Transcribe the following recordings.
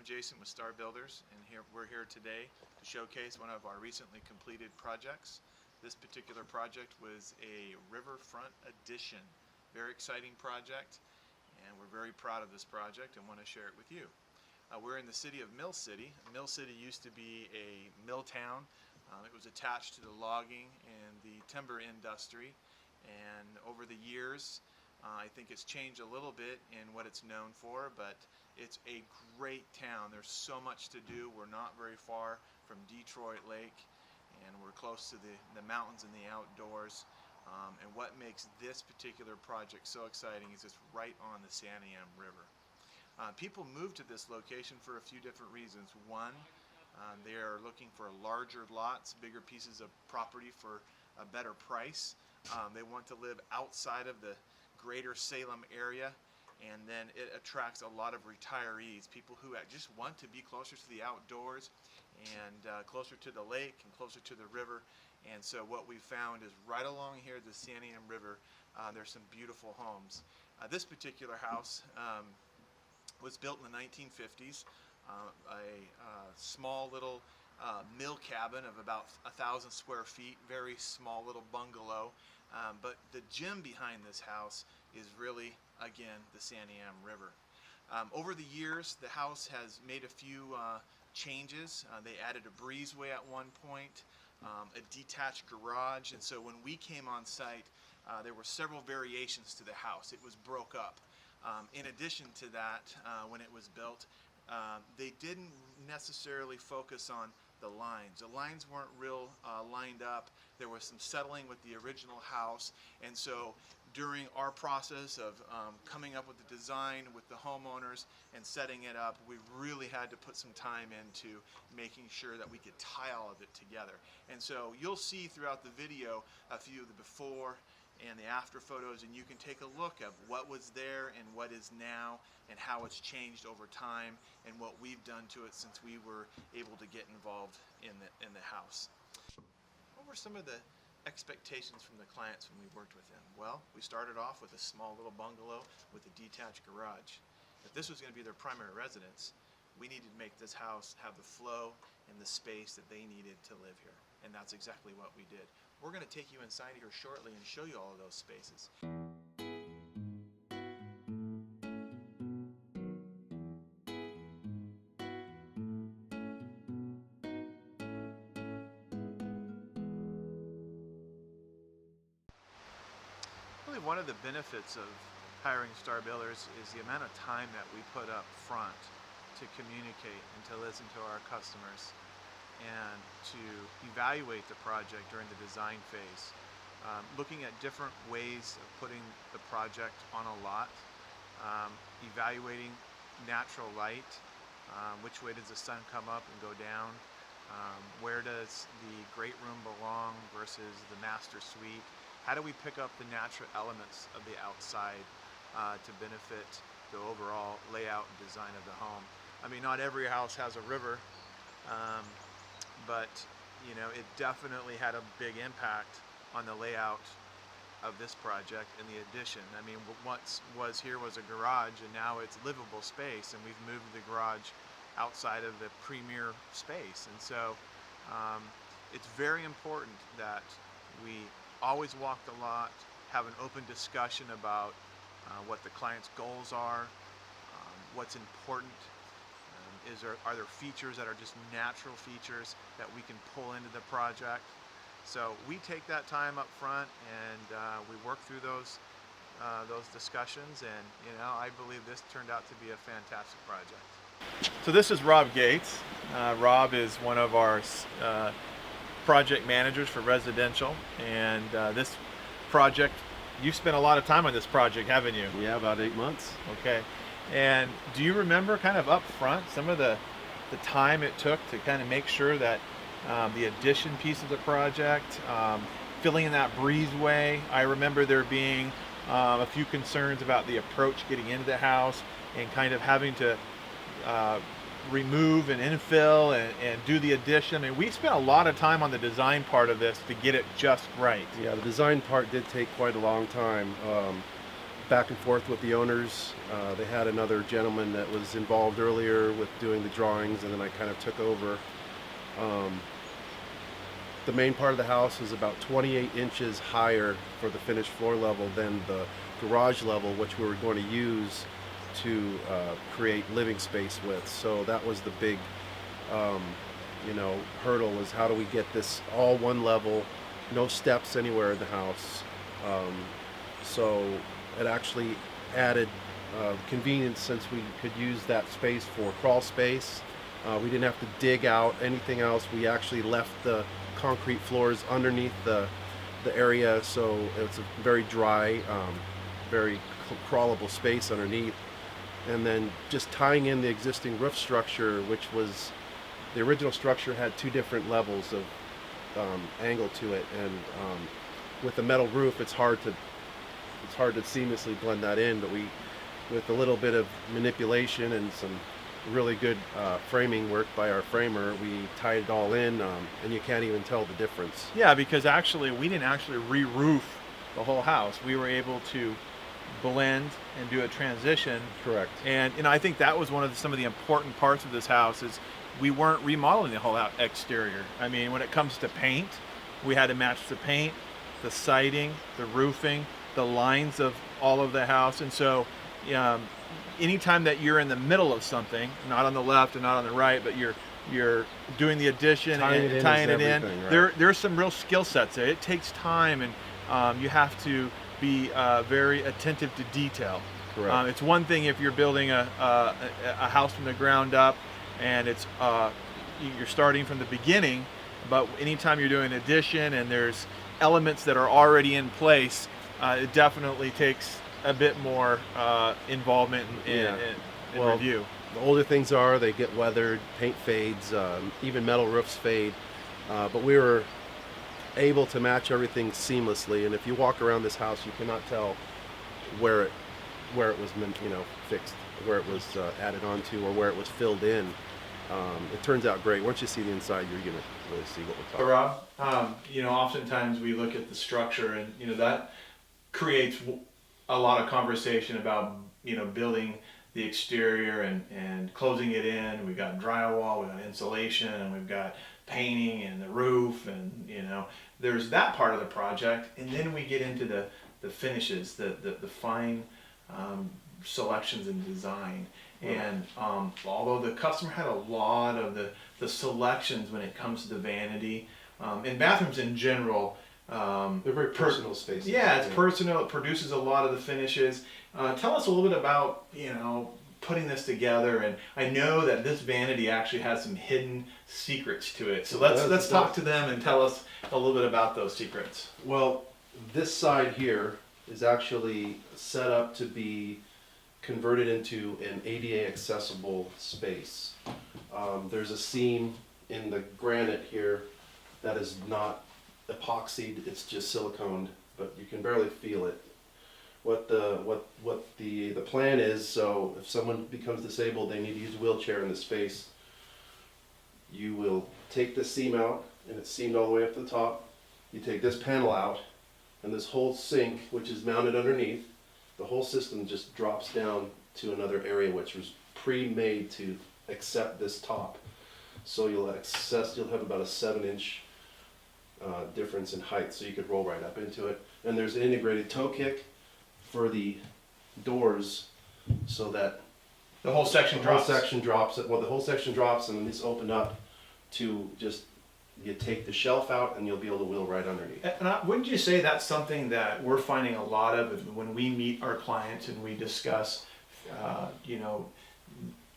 Jason with Star Builders, and we're here today to showcase one of our recently completed projects. This particular project was a riverfront addition. Very exciting project, and we're very proud of this project and want to share it with you. We're in the city of Mill City. Mill City used to be a mill town. It was attached to the logging and the timber industry, and over the years I think it's changed a little bit in what it's known for, but it's a great town. There's so much to do. We're not very far from Detroit Lake, and we're close to the mountains and the outdoors. And what makes this particular project so exciting is it's right on the Santa Ana River. People move to this location for a few different reasons. One, they are looking for larger lots, bigger pieces of property for a better price. They want to live outside of the greater Salem area, and then it attracts a lot of retirees, people who just want to be closer to the outdoors and closer to the lake and closer to the river. And so what we found is right along here, the Santa Ana River, there's some beautiful homes. This particular house was built in the 1950s, a small little mill cabin of about 1,000 square feet, very small little bungalow. But the gem behind this house is really, again, the Santa Ana River. Over the years, the house has made a few changes. They added a breezeway at one point, a detached garage, and so when we came on site, there were several variations to the house. It was broke up. In addition to that, when it was built, they didn't necessarily focus on the lines. The lines weren't real lined up. There was some settling with the original house, and so during our process of coming up with the design with the homeowners and setting it up, we really had to put some time into making sure that we could tie all of it together. And so you'll see throughout the video a few of the before and the after photos, and you can take a look at what was there and what is now and how it's changed over time and what we've done to it since we were able to get involved in the house. What were some of the expectations from the clients when we worked with them? Well, we started off with a small little bungalow with a detached garage. If this was going to be their primary residence, we needed to make this house have the flow and the space that they needed to live here, and that's exactly what we did. We're going to take you inside here shortly and show you all of those spaces. Really, one of the benefits of hiring Star Builders is the amount of time that we put up front to communicate and to listen to our customers and to evaluate the project during the design phase. Looking at different ways of putting the project on a lot, evaluating natural light, which way does the sun come up and go down, where does the great room belong versus the master suite, how do we pick up the natural elements of the outside to benefit the overall layout and design of the home. I mean, not every house has a river, but you know, it definitely had a big impact on the layout of this project and the addition. I mean, what once was here was a garage, and now it's livable space, and we've moved the garage outside of the premier space. And so it's very important that we always walk the lot, have an open discussion about what the client's goals are, what's important. Are there features that are just natural features that we can pull into the project? So we take that time up front, and we work through those discussions, and you know, I believe this turned out to be a fantastic project. So this is Rob Gates. Rob is one of our project managers for residential, and this project, you've spent a lot of time on this project, haven't you? Yeah, about 8 months. Okay. And do you remember kind of up front some of the time it took to kind of make sure that the addition piece of the project, filling in that breezeway? I remember there being a few concerns about the approach getting into the house and kind of having to remove and infill and do the addition. I mean, we spent a lot of time on the design part of this to get it just right. Yeah, the design part did take quite a long time. back and forth with the owners. They had another gentleman that was involved earlier with doing the drawings, and then I kind of took over. The main part of the house is about 28 inches higher for the finished floor level than the garage level, which we were going to use to create living space with. So that was the big hurdle, was how do we get this all one level, no steps anywhere in the house. So it actually added convenience, since we could use that space for crawl space. We didn't have to dig out anything else. We actually left the concrete floors underneath the area, so it's a very dry, very crawlable space underneath. And then just tying in the existing roof structure, which was, the original structure had 2 different levels of angle to it, and with the metal roof, it's hard to seamlessly blend that in. But with a little bit of manipulation and some really good framing work by our framer, we tied it all in, and you can't even tell the difference. Yeah, because actually we didn't actually re-roof the whole house. We were able to blend and do a transition. Correct. And I think that was some of the important parts of this house, is we weren't remodeling the whole exterior. I mean, when it comes to paint, we had to match the paint, the siding, the roofing, the lines of all of the house. And so anytime that you're in the middle of something, not on the left and not on the right, but you're doing the addition and tying it in, right? There's some real skill sets there. It takes time, and you have to be very attentive to detail. Correct. It's one thing if you're building a house from the ground up, and it's you're starting from the beginning, but anytime you're doing an addition and there's elements that are already in place, it definitely takes a bit more involvement in review. The older things are, they get weathered, paint fades, even metal roofs fade, but we were able to match everything seamlessly. And if you walk around this house, you cannot tell where it was fixed, where it was added onto, or where it was filled in. It turns out great. Once you see the inside, you're gonna really see what we're talking about. Rob, oftentimes we look at the structure, and that creates a lot of conversation about building the exterior and closing it in. We've got drywall, we've got insulation, and we've got painting and the roof, and there's that part of the project. And then we get into the finishes, the fine selections and design. And although the customer had a lot of the selections when it comes to the vanity, and bathrooms in general, they're very personal spaces. Yeah, it's personal. It produces a lot of the finishes. Tell us a little bit about putting this together. And I know that this vanity actually has some hidden secrets to it. So let's talk to them and tell us a little bit about those secrets. Well, this side here is actually set up to be converted into an ADA accessible space. There's a seam in the granite here that is not epoxied, it's just siliconed, but you can barely feel it. What the plan is, so if someone becomes disabled, they need to use a wheelchair in this space, you will take the seam out, and it's seamed all the way up to the top. You take this panel out, and this whole sink, which is mounted underneath, the whole system just drops down to another area which was pre-made to accept this top. So you'll have about a 7-inch difference in height, so you could roll right up into it. And there's an integrated toe kick for the doors, so that the whole section drops. The whole section drops, and then it's opened up to just, you take the shelf out and you'll be able to wheel right underneath. And wouldn't you say that's something that we're finding a lot of when we meet our clients and we discuss,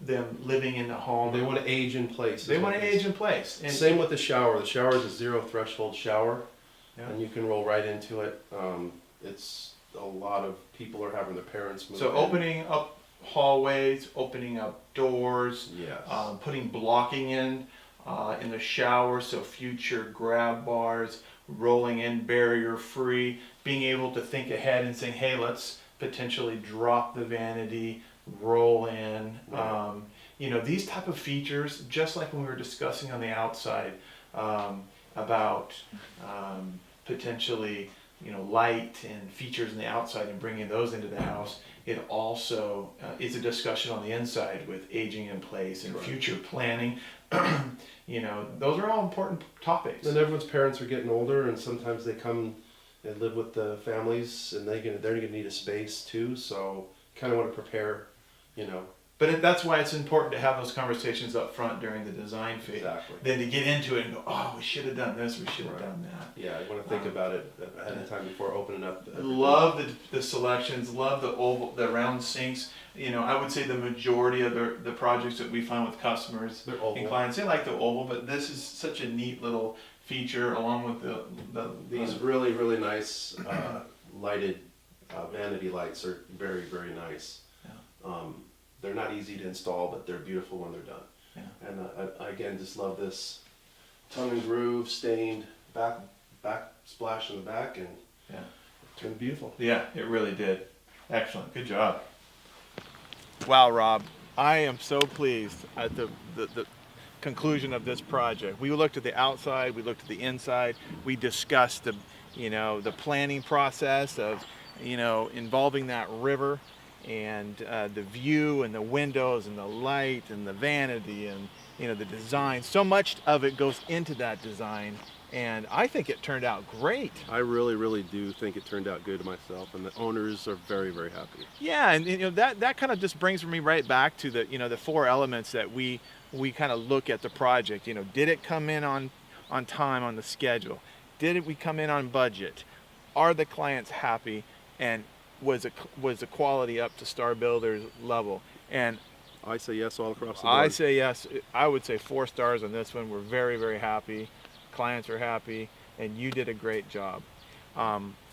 them living in the home? They want to age in place. They want to age in place. And same with the shower. The shower is a 0 threshold shower, and you can roll right into it. It's a lot of people are having their parents move. So opening up hallways, opening up doors, yes. Putting blocking in the shower, so future grab bars, rolling in barrier free, being able to think ahead and saying, hey, let's potentially drop the vanity, roll in. Right. These type of features, just like when we were discussing on the outside about potentially light and features in the outside and bringing those into the house, it also is a discussion on the inside with aging in place and Right. future planning. Those are all important topics. And everyone's parents are getting older, and sometimes they come and live with the families, and they're gonna need a space too. So kind of want to prepare, But that's why it's important to have those conversations up front during the design phase. Exactly. Then to get into it and go, oh, we should have done this, we should have Right. done that. Yeah, I want to think about it ahead of time before opening up. I love the selections, love the round sinks. I would say the majority of the projects that we find with customers They're oval. and clients, they like the oval, but this is such a neat little feature along with These really, really nice lighted vanity lights are very, very nice. Yeah. They're not easy to install, but they're beautiful when they're done. Yeah. And I again just love this tongue and groove stained back splash in the back, and Yeah. it turned beautiful. Yeah, it really did. Excellent. Good job. Wow, Rob, I am so pleased at the conclusion of this project. We looked at the outside, we looked at the inside, we discussed the planning process of, involving that river and the view and the windows and the light and the vanity and, the design. So much of it goes into that design, and I think it turned out great. I really, really do think it turned out good myself, and the owners are very, very happy. Yeah, and that kind of just brings me right back to the four elements that we kind of look at the project. Did it come in on time, on the schedule? Did we come in on budget? Are the clients happy? And was the quality up to Star Builder's level? And I say yes all across the board. I say yes. I would say 4 stars on this one. We're very, very happy. Clients are happy, and you did a great job.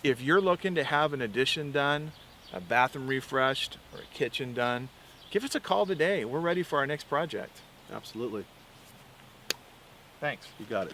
If you're looking to have an addition done, a bathroom refreshed, or a kitchen done, give us a call today. We're ready for our next project. Absolutely. Thanks. You got it.